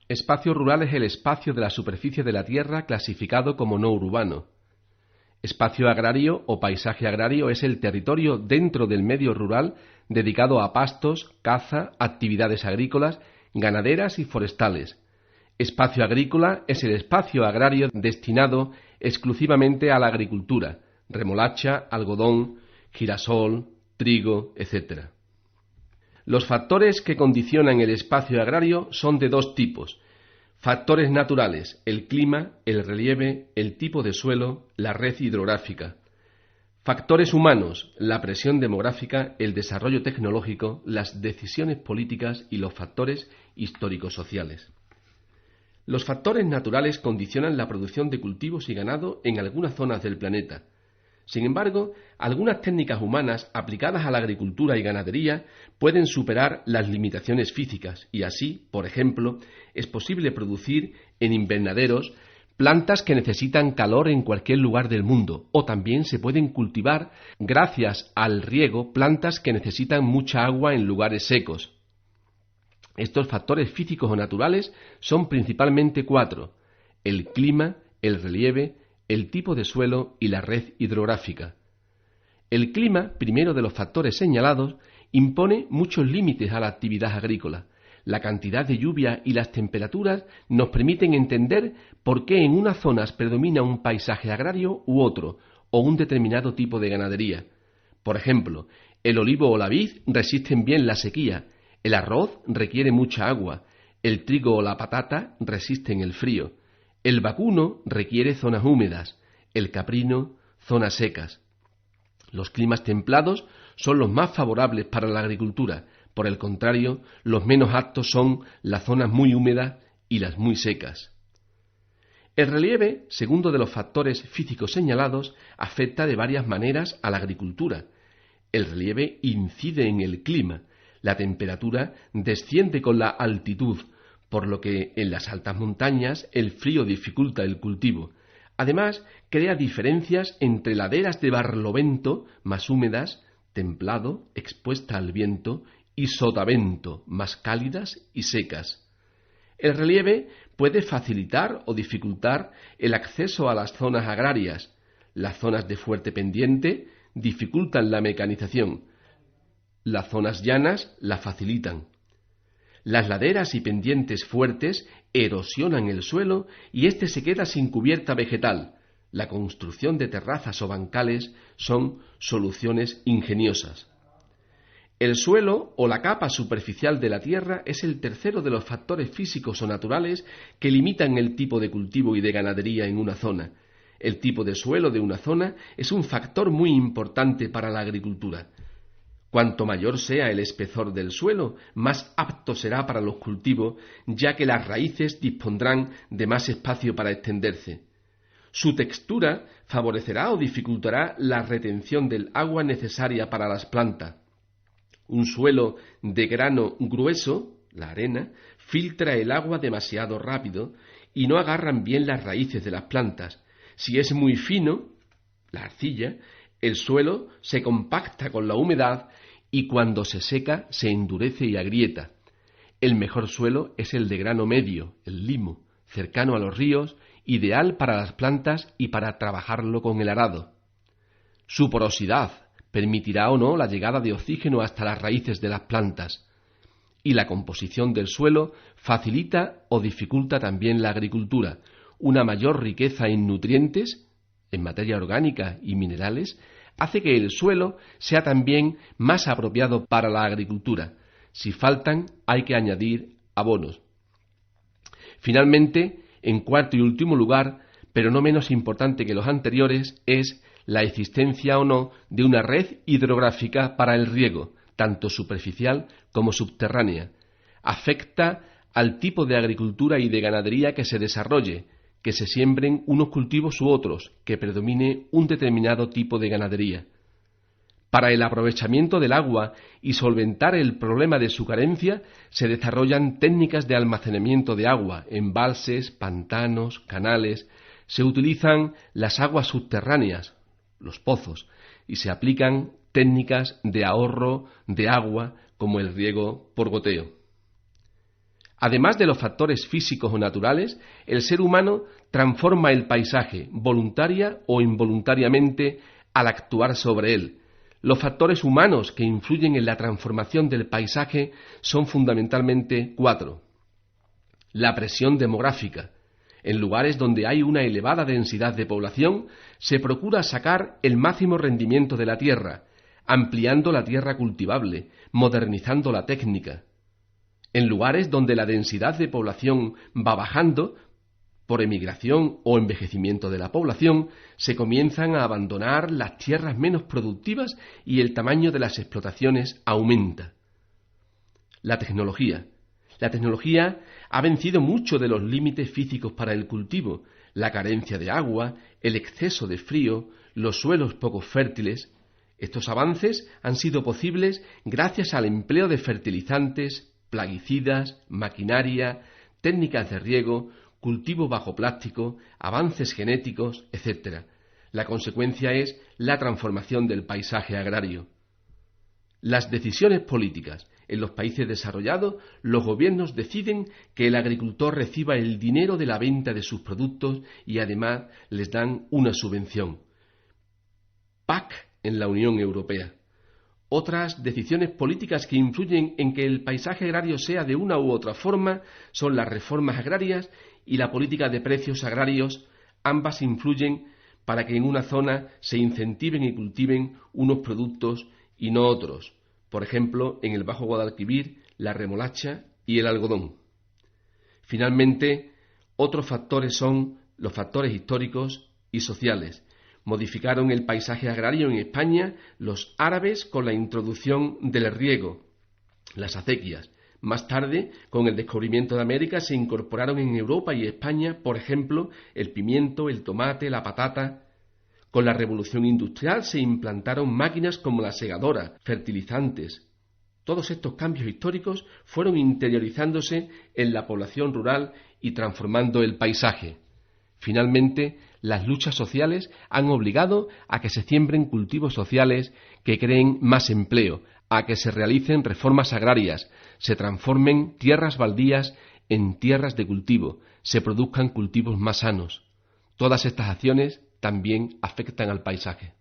Espacio rural es el espacio de la superficie de la tierra clasificado como no urbano. Espacio agrario o paisaje agrario es el territorio dentro del medio rural dedicado a pastos, caza, actividades agrícolas, ganaderas y forestales. Espacio agrícola es el espacio agrario destinado exclusivamente a la agricultura, remolacha, algodón, girasol, trigo, etc. Los factores que condicionan el espacio agrario son de dos tipos: factores naturales, el clima, el relieve, el tipo de suelo, la red hidrográfica. Factores humanos, la presión demográfica, el desarrollo tecnológico, las decisiones políticas y los factores histórico-sociales. Los factores naturales condicionan la producción de cultivos y ganado en algunas zonas del planeta. Sin embargo, algunas técnicas humanas aplicadas a la agricultura y ganadería pueden superar las limitaciones físicas y así, por ejemplo, es posible producir en invernaderos plantas que necesitan calor en cualquier lugar del mundo, o también se pueden cultivar, gracias al riego, plantas que necesitan mucha agua en lugares secos. Estos factores físicos o naturales son principalmente cuatro: el clima, el relieve, el tipo de suelo y la red hidrográfica. El clima, primero de los factores señalados, impone muchos límites a la actividad agrícola. La cantidad de lluvia y las temperaturas nos permiten entender por qué en unas zonas predomina un paisaje agrario u otro, o un determinado tipo de ganadería. Por ejemplo, el olivo o la vid resisten bien la sequía, el arroz requiere mucha agua, el trigo o la patata resisten el frío, el vacuno requiere zonas húmedas, el caprino zonas secas. Los climas templados son los más favorables para la agricultura. Por el contrario, los menos aptos son las zonas muy húmedas y las muy secas. El relieve, segundo de los factores físicos señalados, afecta de varias maneras a la agricultura. El relieve incide en el clima. La temperatura desciende con la altitud, por lo que en las altas montañas el frío dificulta el cultivo. Además, crea diferencias entre laderas de barlovento, más húmedas, templado, expuesta al viento, y sotavento, más cálidas y secas. El relieve puede facilitar o dificultar el acceso a las zonas agrarias. Las zonas de fuerte pendiente dificultan la mecanización. Las zonas llanas la facilitan. Las laderas y pendientes fuertes erosionan el suelo y éste se queda sin cubierta vegetal. La construcción de terrazas o bancales son soluciones ingeniosas. El suelo o la capa superficial de la tierra es el tercero de los factores físicos o naturales que limitan el tipo de cultivo y de ganadería en una zona. El tipo de suelo de una zona es un factor muy importante para la agricultura. Cuanto mayor sea el espesor del suelo, más apto será para los cultivos, ya que las raíces dispondrán de más espacio para extenderse. Su textura favorecerá o dificultará la retención del agua necesaria para las plantas. Un suelo de grano grueso, la arena, filtra el agua demasiado rápido y no agarran bien las raíces de las plantas. Si es muy fino, la arcilla, el suelo se compacta con la humedad y cuando se seca se endurece y agrieta. El mejor suelo es el de grano medio, el limo, cercano a los ríos, ideal para las plantas y para trabajarlo con el arado. Su porosidad permitirá o no la llegada de oxígeno hasta las raíces de las plantas. Y la composición del suelo facilita o dificulta también la agricultura. Una mayor riqueza en nutrientes, en materia orgánica y minerales, hace que el suelo sea también más apropiado para la agricultura. Si faltan, hay que añadir abonos. Finalmente, en cuarto y último lugar, pero no menos importante que los anteriores, es la existencia o no de una red hidrográfica para el riego, tanto superficial como subterránea. Afecta al tipo de agricultura y de ganadería que se desarrolle, que se siembren unos cultivos u otros, que predomine un determinado tipo de ganadería. Para el aprovechamiento del agua y solventar el problema de su carencia, se desarrollan técnicas de almacenamiento de agua, embalses, pantanos, canales. Se utilizan las aguas subterráneas, los pozos, y se aplican técnicas de ahorro de agua como el riego por goteo. Además de los factores físicos o naturales, el ser humano transforma el paisaje voluntaria o involuntariamente al actuar sobre él. Los factores humanos que influyen en la transformación del paisaje son fundamentalmente 4. La presión demográfica. En lugares donde hay una elevada densidad de población, se procura sacar el máximo rendimiento de la tierra, ampliando la tierra cultivable, modernizando la técnica. En lugares donde la densidad de población va bajando, por emigración o envejecimiento de la población, se comienzan a abandonar las tierras menos productivas y el tamaño de las explotaciones aumenta. La tecnología. La tecnología ha vencido mucho de los límites físicos para el cultivo, la carencia de agua, el exceso de frío, los suelos poco fértiles. Estos avances han sido posibles gracias al empleo de fertilizantes, plaguicidas, maquinaria, técnicas de riego, cultivo bajo plástico, avances genéticos, etc. La consecuencia es la transformación del paisaje agrario. Las decisiones políticas. En los países desarrollados, los gobiernos deciden que el agricultor reciba el dinero de la venta de sus productos y además les dan una subvención. PAC en la Unión Europea. Otras decisiones políticas que influyen en que el paisaje agrario sea de una u otra forma son las reformas agrarias y la política de precios agrarios. Ambas influyen para que en una zona se incentiven y cultiven unos productos y no otros. Por ejemplo, en el Bajo Guadalquivir, la remolacha y el algodón. Finalmente, otros factores son los factores históricos y sociales. Modificaron el paisaje agrario en España los árabes con la introducción del riego, las acequias. Más tarde, con el descubrimiento de América, se incorporaron en Europa y España, por ejemplo, el pimiento, el tomate, la patata. Con la revolución industrial se implantaron máquinas como la segadora, fertilizantes. Todos estos cambios históricos fueron interiorizándose en la población rural y transformando el paisaje. Finalmente, las luchas sociales han obligado a que se siembren cultivos sociales que creen más empleo, a que se realicen reformas agrarias, se transformen tierras baldías en tierras de cultivo, se produzcan cultivos más sanos. Todas estas acciones también afectan al paisaje.